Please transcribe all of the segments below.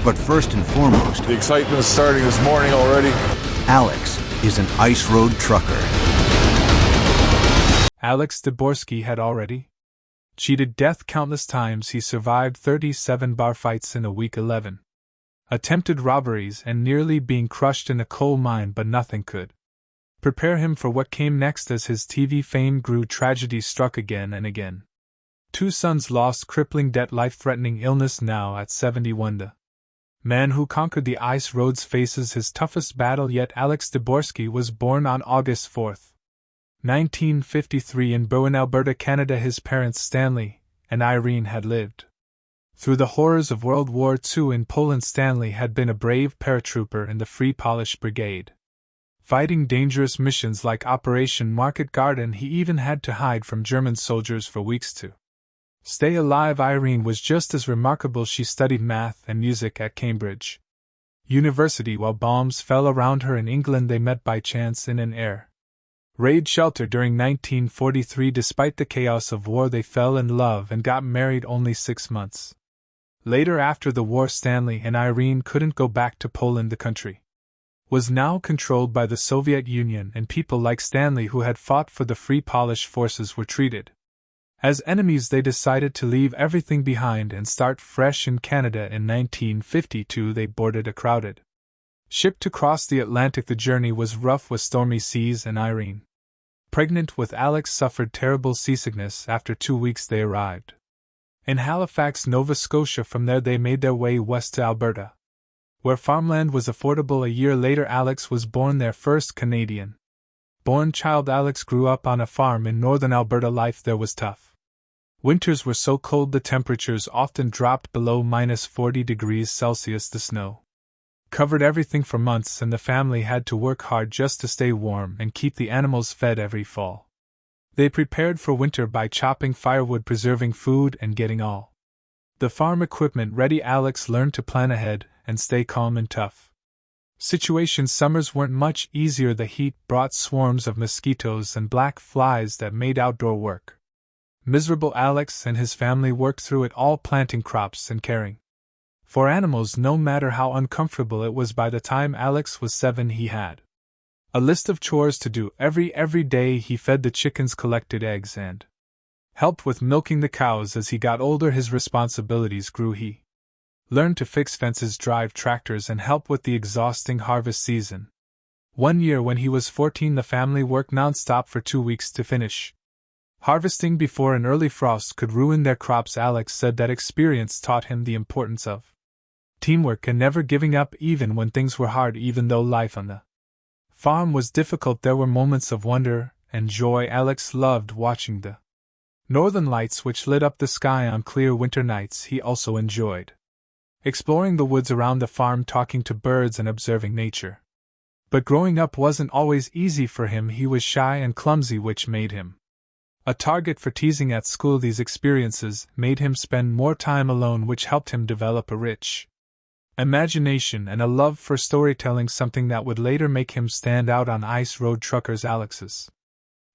But first and foremost, The excitement is starting this morning already. Alex is an ice road trucker. Alex Debogorski had already cheated death countless times. He survived 37 bar fights in a week, 11 attempted robberies, and nearly being crushed in a coal mine, but nothing could prepare him for what came next. As his TV fame grew, tragedy struck again and again. 2 sons lost, crippling debt, life-threatening illness. Now at 71, the man who conquered the ice roads faces his toughest battle yet. Alex Debogorski was born on August 4, 1953 in Bowen, Alberta, Canada. His parents, Stanley and Irene, had lived through the horrors of World War II in Poland. Stanley had been a brave paratrooper in the Free Polish Brigade, fighting dangerous missions like Operation Market Garden. He even had to hide from German soldiers for weeks to stay alive. Irene was just as remarkable. She studied math and music at Cambridge University. While bombs fell around her in England, they met by chance in an air raid shelter during 1943. Despite the chaos of war, they fell in love and got married only 6 months later. After the war, Stanley and Irene couldn't go back to Poland. The country was now controlled by the Soviet Union, and people like Stanley, who had fought for the Free Polish forces, were treated as enemies. They decided to leave everything behind and start fresh in Canada. In 1952, they boarded a crowded ship to cross the Atlantic. The journey was rough with stormy seas, and Irene, pregnant with Alex, suffered terrible seasickness. After 2 weeks, they arrived in Halifax, Nova Scotia. From there, they made their way west to Alberta, where farmland was affordable. A year later, Alex was born, their first Canadian-born child. Alex grew up on a farm in northern Alberta. Life there was tough. Winters were so cold the temperatures often dropped below -40 degrees Celsius. The snow covered everything for months, and the family had to work hard just to stay warm and keep the animals fed every fall. They prepared for winter by chopping firewood, preserving food, and getting all the farm equipment ready. Alex learned to plan ahead and stay calm in tough situations. Summers weren't much easier. The heat brought swarms of mosquitoes and black flies that made outdoor work miserable. Alex and his family worked through it all, planting crops and caring for animals, no matter how uncomfortable it was. By the time Alex was 7, he had a list of chores to do every day. He fed the chickens, collected eggs, and helped with milking the cows. As he got older, his responsibilities grew. He learned to fix fences, drive tractors, and help with the exhausting harvest season. One year, when he was 14, the family worked non-stop for 2 weeks to finish harvesting before an early frost could ruin their crops. Alex said that experience taught him the importance of teamwork and never giving up even when things were hard. Even though life on the farm was difficult, there were moments of wonder and joy. Alex loved watching the northern lights, which lit up the sky on clear winter nights. He also enjoyed exploring the woods around the farm, talking to birds and observing nature. But growing up wasn't always easy for him. He was shy and clumsy, which made him a target for teasing at school. These experiences made him spend more time alone, which helped him develop a rich imagination and a love for storytelling, something that would later make him stand out on ice road truckers. Alex's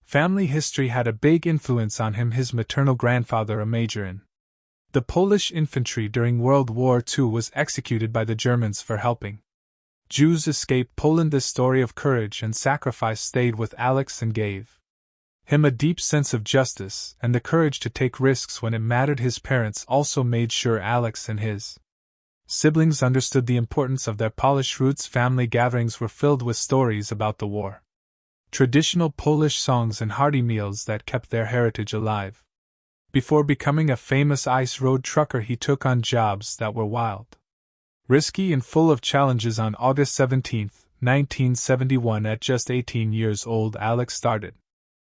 family history had a big influence on him. His maternal grandfather, a major in the Polish infantry during World War II, was executed by the Germans for helping Jews escape Poland. This story of courage and sacrifice stayed with Alex and gave him a deep sense of justice and the courage to take risks when it mattered. His parents also made sure Alex and his siblings understood the importance of their Polish roots. Family gatherings were filled with stories about the war, traditional Polish songs, and hearty meals that kept their heritage alive. Before becoming a famous ice road trucker, he took on jobs that were wild, risky, and full of challenges. On August 17, 1971, at just 18 years old, Alex started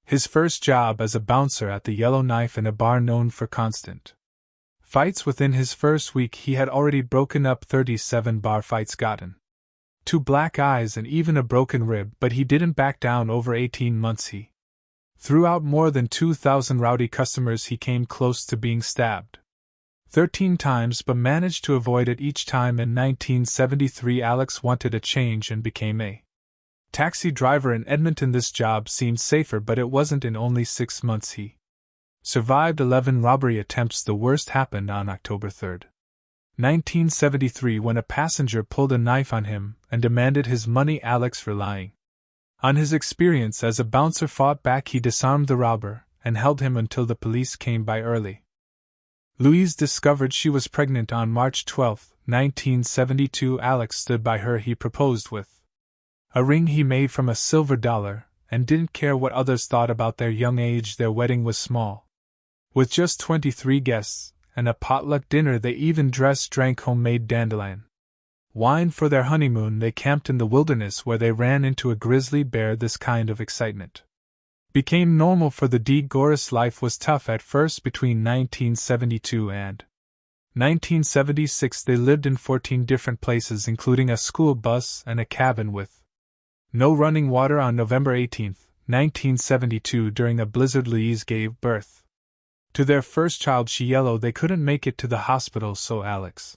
his first job as a bouncer at the Yellowknife, in a bar known for constant fights. Within his first week, he had already broken up 37 bar fights, gotten 2 black eyes, and even a broken rib, but he didn't back down. Over 18 months, he threw out more than 2,000 rowdy customers. He came close to being stabbed 13 times, but managed to avoid it each time. In 1973, Alex wanted a change and became a taxi driver in Edmonton. This job seemed safer, but it wasn't. In only 6 months, he survived 11 robbery attempts. The worst happened on October 3, 1973 when a passenger pulled a knife on him and demanded his money. Alex, for lying on his experience as a bouncer, fought back. He disarmed the robber and held him until the police came by early. Louise discovered she was pregnant on March 12, 1972. Alex stood by her. He proposed with a ring he made from a silver dollar and didn't care what others thought about their young age. Their wedding was small, with just 23 guests and a potluck dinner. They even drank homemade dandelion wine for their honeymoon. They camped in the wilderness where they ran into a grizzly bear. This kind of excitement became normal for the Debogorski. Life was tough at first. Between 1972 and 1976 they lived in 14 different places, including a school bus and a cabin with no running water. On November 18, 1972, during a blizzard, Louise gave birth to their first child. She yellowed. They couldn't make it to the hospital, so Alex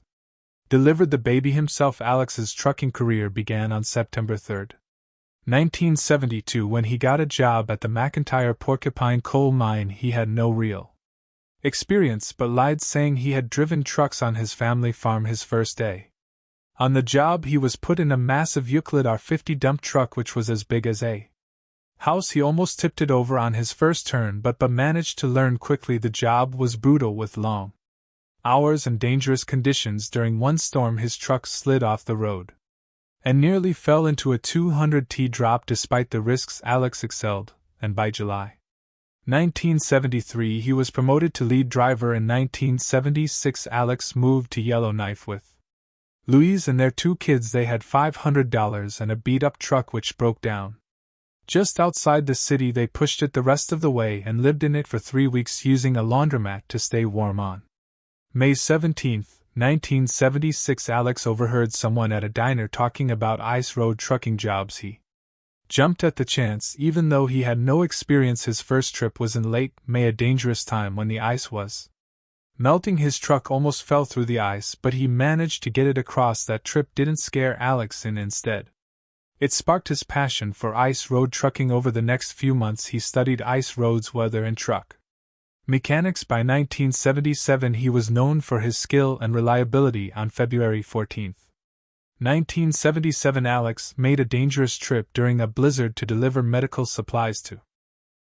delivered the baby himself. Alex's trucking career began on September 3, 1972, when he got a job at the McIntyre Porcupine coal mine. He had no real experience but lied, saying he had driven trucks on his family farm. His first day on the job, he was put in a massive Euclid R50 dump truck which was as big as a house. He almost tipped it over on his first turn but managed to learn quickly. The job was brutal with long hours and dangerous conditions. During one storm his truck slid off the road and nearly fell into a 200-t drop. Despite the risks, Alex excelled, and by July 1973 he was promoted to lead driver. In 1976 Alex moved to Yellowknife with Louise and their 2 kids. They had $500 and a beat-up truck which broke down just outside the city. They pushed it the rest of the way and lived in it for 3 weeks, using a laundromat to stay warm. On May 17, 1976, Alex overheard someone at a diner talking about ice road trucking jobs. He jumped at the chance, even though he had no experience. His first trip was in late May, a dangerous time when the ice was melting. His truck almost fell through the ice, but he managed to get it across. That trip didn't scare Alex instead it sparked his passion for ice road trucking. Over the next few months he studied ice roads, weather and truck mechanics. By 1977 he was known for his skill and reliability. On February 14, 1977 Alex made a dangerous trip during a blizzard to deliver medical supplies to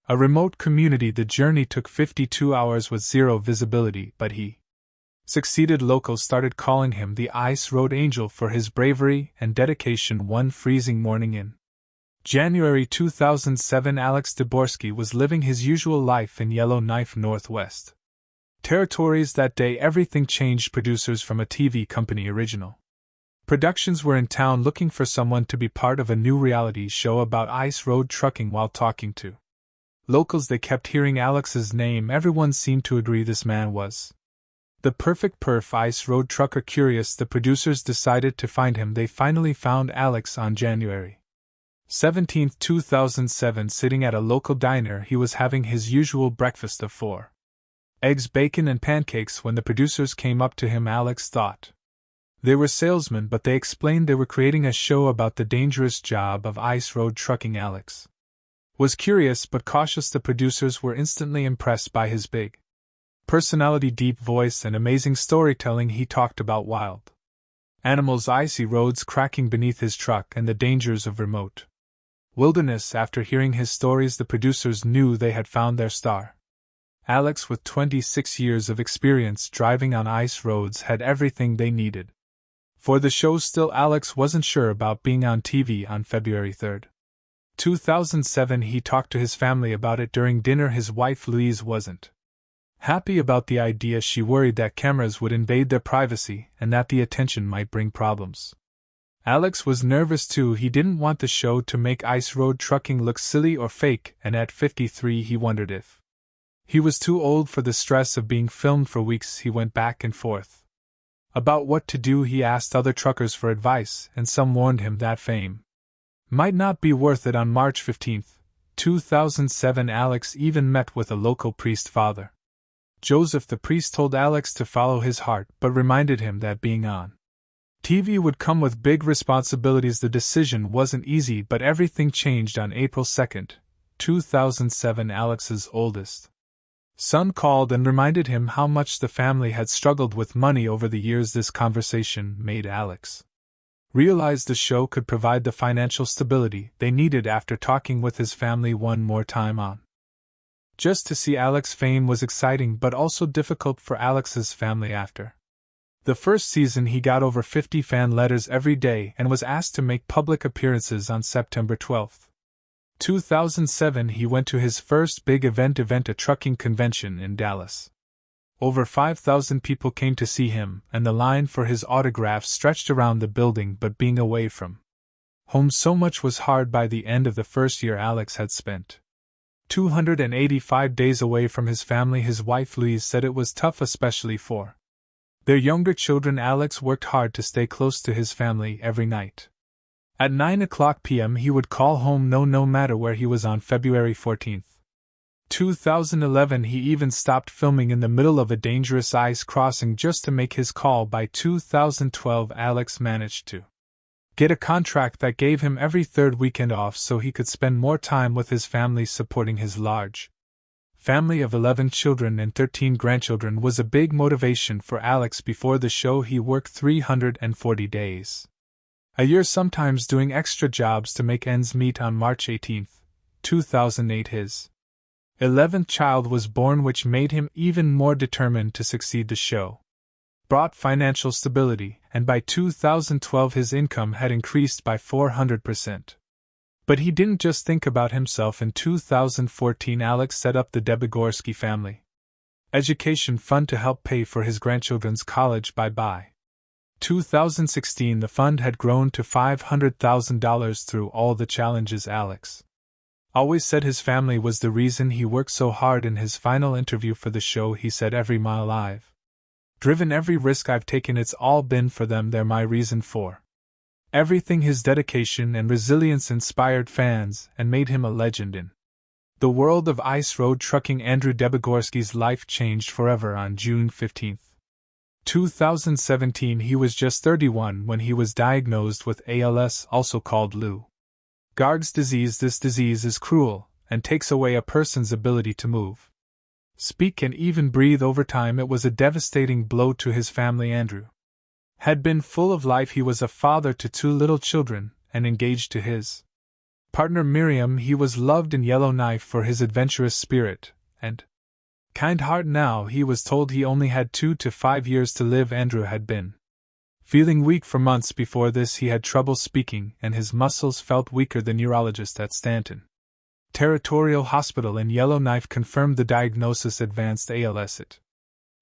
a remote community. The journey took 52 hours with zero visibility, but he succeeded. Locals started calling him the Ice Road Angel for his bravery and dedication. One freezing morning in January 2007, Alex Debogorski was living his usual life in Yellowknife, Northwest Territories. That day everything changed. Producers from a TV company, Original Productions, were in town looking for someone to be part of a new reality show about ice road trucking. While talking to locals, they kept hearing Alex's name. Everyone seemed to agree this man was the perfect ice road trucker. Curious, the producers decided to find him. They finally found Alex on January 17, 2007, sitting at a local diner. He was having his usual breakfast of 4 eggs, bacon, and pancakes. When the producers came up to him, Alex thought they were salesmen, but they explained they were creating a show about the dangerous job of ice road trucking. Alex was curious but cautious. The producers were instantly impressed by his big personality, deep voice, and amazing storytelling. He talked about wild animals, icy roads cracking beneath his truck, and the dangers of remote wilderness. After hearing his stories, the producers knew they had found their star. Alex, with 26 years of experience driving on ice roads, had everything they needed for the show. Still, Alex wasn't sure about being on TV. On February 3, 2007, he talked to his family about it during dinner. His wife Louise wasn't happy about the idea. She worried that cameras would invade their privacy and that the attention might bring problems. Alex was nervous too. He didn't want the show to make ice road trucking look silly or fake, and at 53 he wondered if he was too old for the stress of being filmed for weeks. He went back and forth about what to do. He asked other truckers for advice, and some warned him that fame might not be worth it. On March 15, 2007, Alex even met with a local priest, Father Joseph. The priest told Alex to follow his heart, but reminded him that being on TV would come with big responsibilities. The decision wasn't easy, but everything changed on April 2, 2007. Alex's oldest Son called and reminded him how much the family had struggled with money over the years. This conversation made Alex realize the show could provide the financial stability they needed. After talking with his family one more time on Just to see Alex fame was exciting but also difficult for Alex's family. After the first season, he got over 50 fan letters every day and was asked to make public appearances. On September 12, 2007, he went to his first big event, a trucking convention in Dallas. Over 5,000 people came to see him, and the line for his autographs stretched around the building. But being away from home so much was hard. By the end of the first year, Alex had spent 285 days away from his family. His wife Louise said it was tough, especially for their younger children. Alex worked hard to stay close to his family every night. At 9:00 p.m. he would call home no matter where he was. On February 14, 2011, he even stopped filming in the middle of a dangerous ice crossing just to make his call. By 2012, Alex managed to get a contract that gave him every third weekend off so he could spend more time with his family. Supporting his large family of 11 children and 13 grandchildren was a big motivation for Alex. Before the show, he worked 340 days a year, sometimes doing extra jobs to make ends meet. On March 18, 2008, his 11th child was born, which made him even more determined to succeed. The show brought financial stability, and by 2012 his income had increased by 400%. But he didn't just think about himself. In 2014, Alex set up the Debogorski Family Education Fund to help pay for his grandchildren's college. By 2016, the fund had grown to $500,000. Through all the challenges, Alex always said his family was the reason he worked so hard. In his final interview for the show, he said, "Every mile I've driven, every risk I've taken, it's all been for them. They're my reason for everything." His dedication and resilience inspired fans and made him a legend in the world of ice road trucking. Andrew Debogorski's life changed forever. On June 15, 2017, he was just 31 when he was diagnosed with ALS, also called Lou Gehrig's disease. This disease is cruel and takes away a person's ability to move, speak, and even breathe. Over time, it was a devastating blow to his family. Andrew had been full of life. He was a father to 2 little children and engaged to his partner Miriam. He was loved in Yellowknife for his adventurous spirit and kind heart. Now he was told he only had 2 to 5 years to live. Andrew had been feeling weak for months. Before this, he had trouble speaking and his muscles felt weaker. The neurologist at Stanton Territorial Hospital in Yellowknife confirmed the diagnosis: advanced ALS. It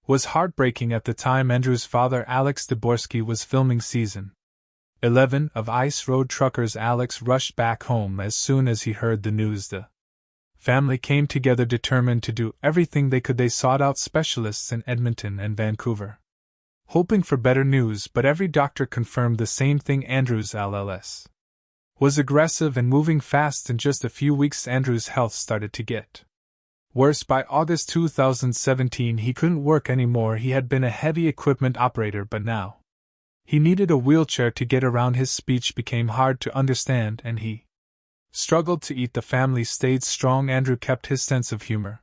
was heartbreaking at the time. Andrew's father, Alex Debogorski, was filming season 11 of Ice Road Truckers. Alex rushed back home as soon as he heard the news. The family came together determined to do everything they could. They sought out specialists in Edmonton and Vancouver, hoping for better news, but every doctor confirmed the same thing: Andrew's ALS was aggressive and moving fast. In just a few weeks, Andrew's health started to get worse. By August 2017, he couldn't work anymore. He had been a heavy equipment operator, but now he needed a wheelchair to get around. His speech became hard to understand, and he struggled to eat. The family stayed strong. Andrew kept his sense of humor.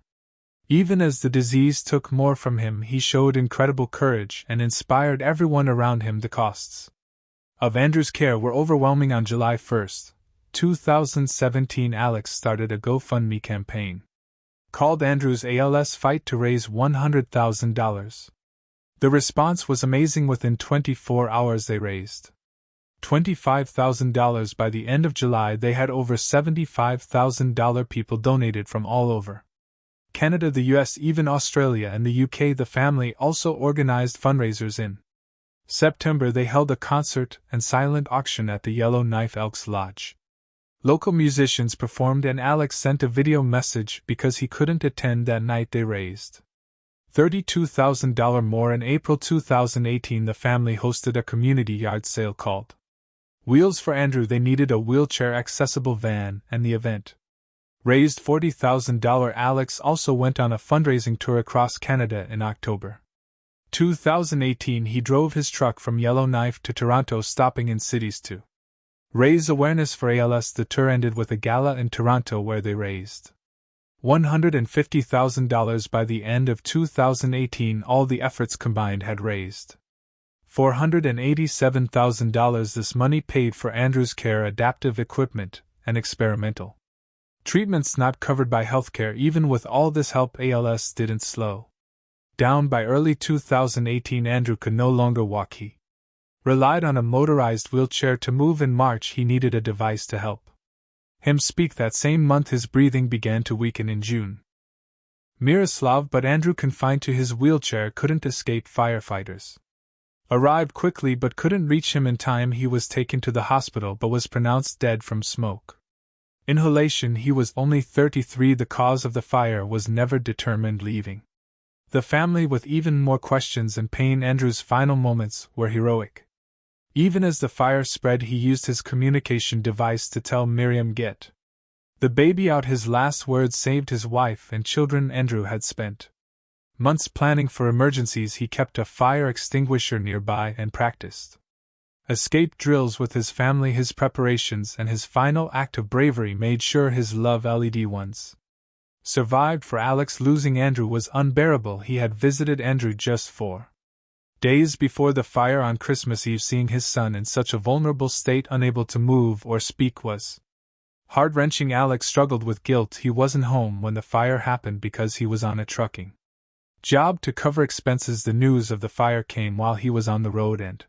Even as the disease took more from him, he showed incredible courage and inspired everyone around him. The costs of Andrew's care were overwhelming. On July 1, 2017, Alex started a GoFundMe campaign called Andrew's ALS Fight to raise $100,000. The response was amazing. Within 24 hours, they raised $25,000. By the end of July, they had over $75,000. People donated from all over Canada, the US, even Australia and the UK. The family also organized fundraisers. In September, they held a concert and silent auction at the Yellowknife Elks Lodge. Local musicians performed and Alex sent a video message because he couldn't attend that night. They raised $32,000 more. In April 2018, the family hosted a community yard sale called Wheels for Andrew. They needed a wheelchair-accessible van, and the event raised $40,000. Alex also went on a fundraising tour across Canada. In October 2018, he drove his truck from Yellowknife to Toronto, stopping in cities to raise awareness for ALS. The tour ended with a gala in Toronto where they raised $150,000 by the end of 2018. All the efforts combined had raised $487,000. This money paid for Andrew's care, adaptive equipment, and experimental treatments not covered by healthcare. Even with all this help, ALS didn't slow down. By early 2018, Andrew could no longer walk. He relied on a motorized wheelchair to move. In March, he needed a device to help him speak. That same month, his breathing began to weaken. In June, Miroslav, but Andrew, confined to his wheelchair, couldn't escape. Firefighters arrived quickly but couldn't reach him in time. He was taken to the hospital but was pronounced dead from smoke inhalation. He was only 33. The cause of the fire was never determined, leaving the family with even more questions and pain. Andrew's final moments were heroic. Even as the fire spread, he used his communication device to tell Miriam, "Get the baby out." His last words saved his wife and children. Andrew had spent months planning for emergencies. He kept a fire extinguisher nearby and practiced escape drills with his family. His preparations and his final act of bravery made sure his loved LED ones survived. For Alex, losing Andrew was unbearable. He had visited Andrew just 4 days before the fire on Christmas Eve. Seeing his son in such a vulnerable state, unable to move or speak, was heart-wrenching. Alex struggled with guilt. He wasn't home when the fire happened because he was on a trucking job to cover expenses. The news of the fire came while he was on the road, and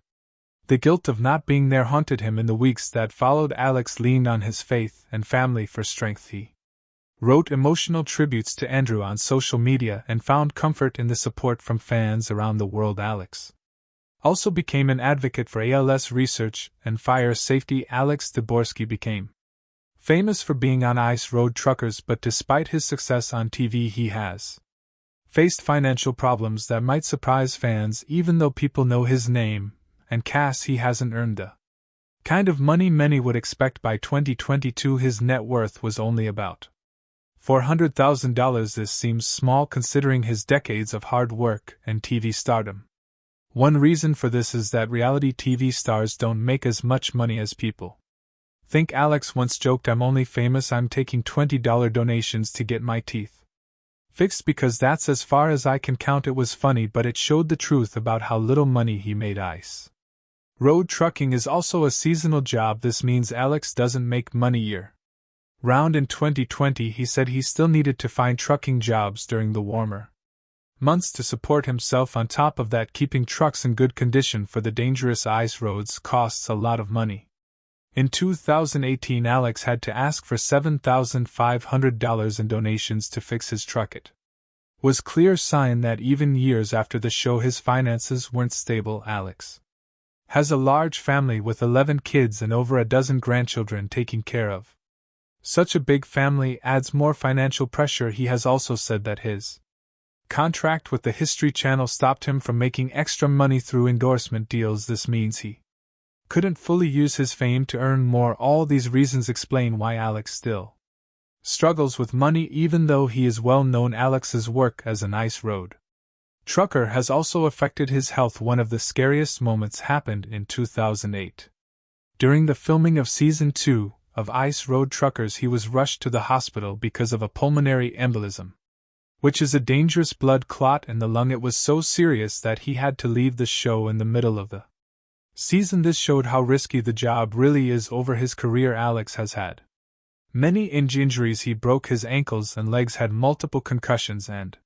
the guilt of not being there haunted him in the weeks that followed. Alex leaned on his faith and family for strength. He wrote emotional tributes to Andrew on social media and found comfort in the support from fans around the world. Alex also became an advocate for ALS research and fire safety. Alex Debogorski became famous for being on Ice Road Truckers, but despite his success on TV, he has faced financial problems that might surprise fans. Even though people know his name and cast, he hasn't earned the kind of money many would expect. By 2022, his net worth was only about $400,000. This seems small considering his decades of hard work and TV stardom. One reason for this is that reality TV stars don't make as much money as people think. Alex once joked, "I'm only famous. I'm taking $20 donations to get my teeth fixed because that's as far as I can count." It was funny, but it showed the truth about how little money he made. Ice road trucking is also a seasonal job. This means Alex doesn't make money year round. In 2020, he said he still needed to find trucking jobs during the warmer months to support himself. On top of that, keeping trucks in good condition for the dangerous ice roads costs a lot of money. In 2018, Alex had to ask for $7,500 in donations to fix his truck. It was clear sign that even years after the show, his finances weren't stable. Alex has a large family with 11 kids and over a dozen grandchildren taking care of. Such a big family adds more financial pressure. He has also said that his contract with the History Channel stopped him from making extra money through endorsement deals. This means he couldn't fully use his fame to earn more. All these reasons explain why Alex still struggles with money even though he is well known. Alex's work as an ice road trucker has also affected his health. One of the scariest moments happened in 2008. During the filming of Season 2 of Ice Road Truckers, he was rushed to the hospital because of a pulmonary embolism, which is a dangerous blood clot in the lung. It was so serious that he had to leave the show in the middle of the season. This showed how risky the job really is. Over his career, Alex has had many injuries. He broke his ankles and legs, had multiple concussions, and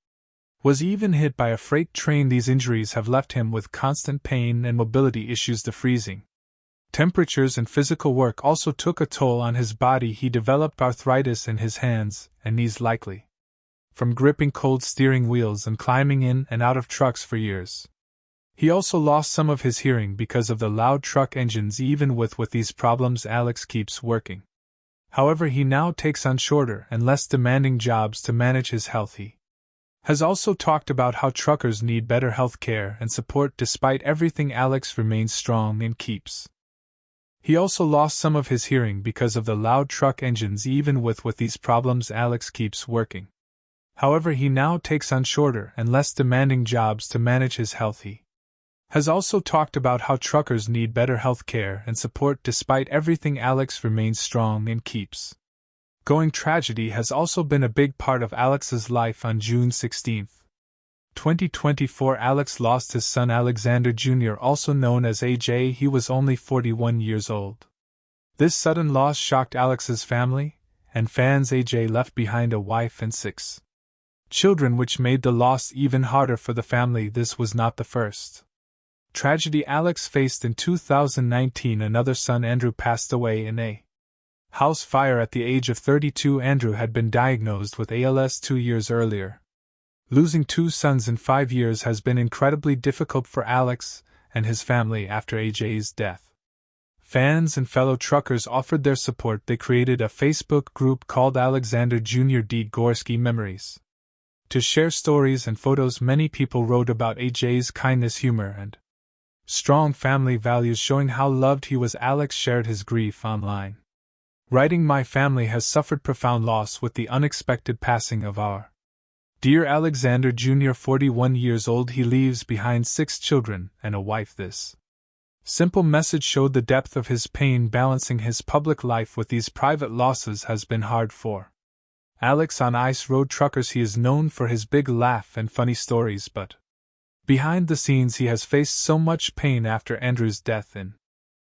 was even hit by a freight train. These injuries have left him with constant pain and mobility issues. The freezing temperatures and physical work also took a toll on his body. He developed arthritis in his hands and knees, likely from gripping cold steering wheels and climbing in and out of trucks for years. He also lost some of his hearing because of the loud truck engines. Even with these problems, Alex keeps working. However, he now takes on shorter and less demanding jobs to manage his health. He has also talked about how truckers need better health care and support. Despite everything, Alex remains strong and keeps. He also lost some of his hearing because of the loud truck engines. Even with these problems, Alex keeps working. However, he now takes on shorter and less demanding jobs to manage his health. He has also talked about how truckers need better health care and support. Despite everything, Alex remains strong and keeps. Going tragedy has also been a big part of Alex's life. On June 16, 2024, Alex lost his son Alexander Jr., also known as AJ. He was only 41 years old. This sudden loss shocked Alex's family and fans. AJ left behind a wife and 6 children, which made the loss even harder for the family. This was not the first tragedy Alex faced. In 2019, another son, Andrew, passed away in a house fire at the age of 32. Andrew had been diagnosed with ALS 2 years earlier. Losing 2 sons in 5 years has been incredibly difficult for Alex and his family after AJ's death. Fans and fellow truckers offered their support. They created a Facebook group called Alexander Jr. Debogorski Memories to share stories and photos. Many people wrote about AJ's kindness, humor, and strong family values, showing how loved he was. Alex shared his grief online, writing, "My family has suffered profound loss with the unexpected passing of our dear Alexander Jr., 41 years old. He leaves behind 6 children and a wife." This simple message showed the depth of his pain. Balancing his public life with these private losses has been hard for Alex. On Ice Road Truckers, he is known for his big laugh and funny stories, but behind the scenes he has faced so much pain. After Andrew's death in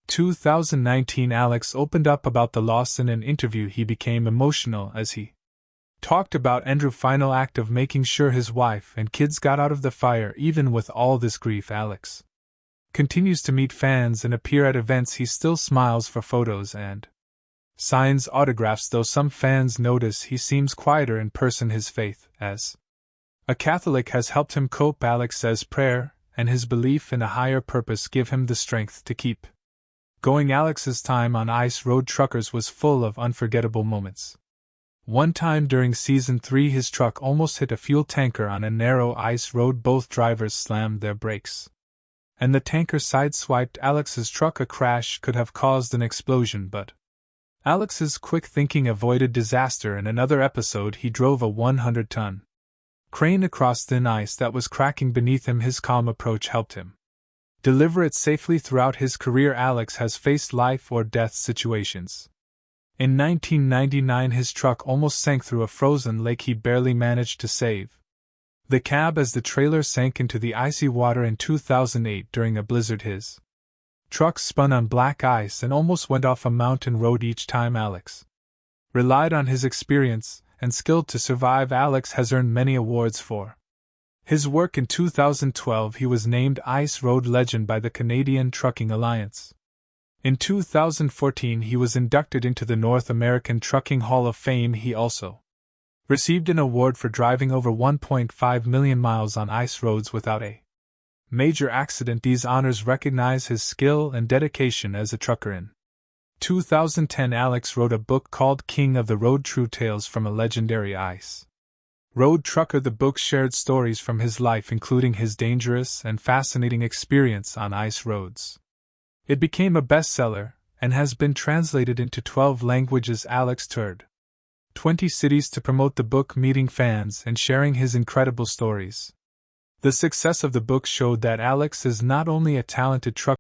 2019, Alex opened up about the loss. In an interview, he became emotional as he talked about Andrew's final act of making sure his wife and kids got out of the fire. Even with all this grief, Alex continues to meet fans and appear at events. He still smiles for photos and signs autographs, though some fans notice he seems quieter in person. His faith as a Catholic has helped him cope. Alex says prayer and his belief in a higher purpose give him the strength to keep going. Alex's time on Ice Road Truckers was full of unforgettable moments. One time during Season 3, his truck almost hit a fuel tanker on a narrow ice road. Both drivers slammed their brakes, and the tanker sideswiped Alex's truck. A crash could have caused an explosion, but Alex's quick thinking avoided disaster. In another episode, he drove a 100-ton crane across thin ice that was cracking beneath him. His calm approach helped him deliver it safely. Throughout his career, Alex has faced life or death situations. In 1999, his truck almost sank through a frozen lake. He barely managed to save the cab as the trailer sank into the icy water. In 2008, during a blizzard, his truck spun on black ice and almost went off a mountain road. Each time, Alex relied on his experience and skill to survive. Alex has earned many awards for his work. In 2012, he was named Ice Road Legend by the Canadian Trucking Alliance. In 2014, he was inducted into the North American Trucking Hall of Fame. He also received an award for driving over 1.5 million miles on ice roads without a major accident. These honors recognize his skill and dedication as a trucker. In 2010, Alex wrote a book called King of the Road: True Tales from a Legendary Ice Road Trucker. The book shared stories from his life, including his dangerous and fascinating experience on ice roads. It became a bestseller and has been translated into 12 languages. Alex toured 20 cities to promote the book, meeting fans and sharing his incredible stories. The success of the book showed that Alex is not only a talented trucker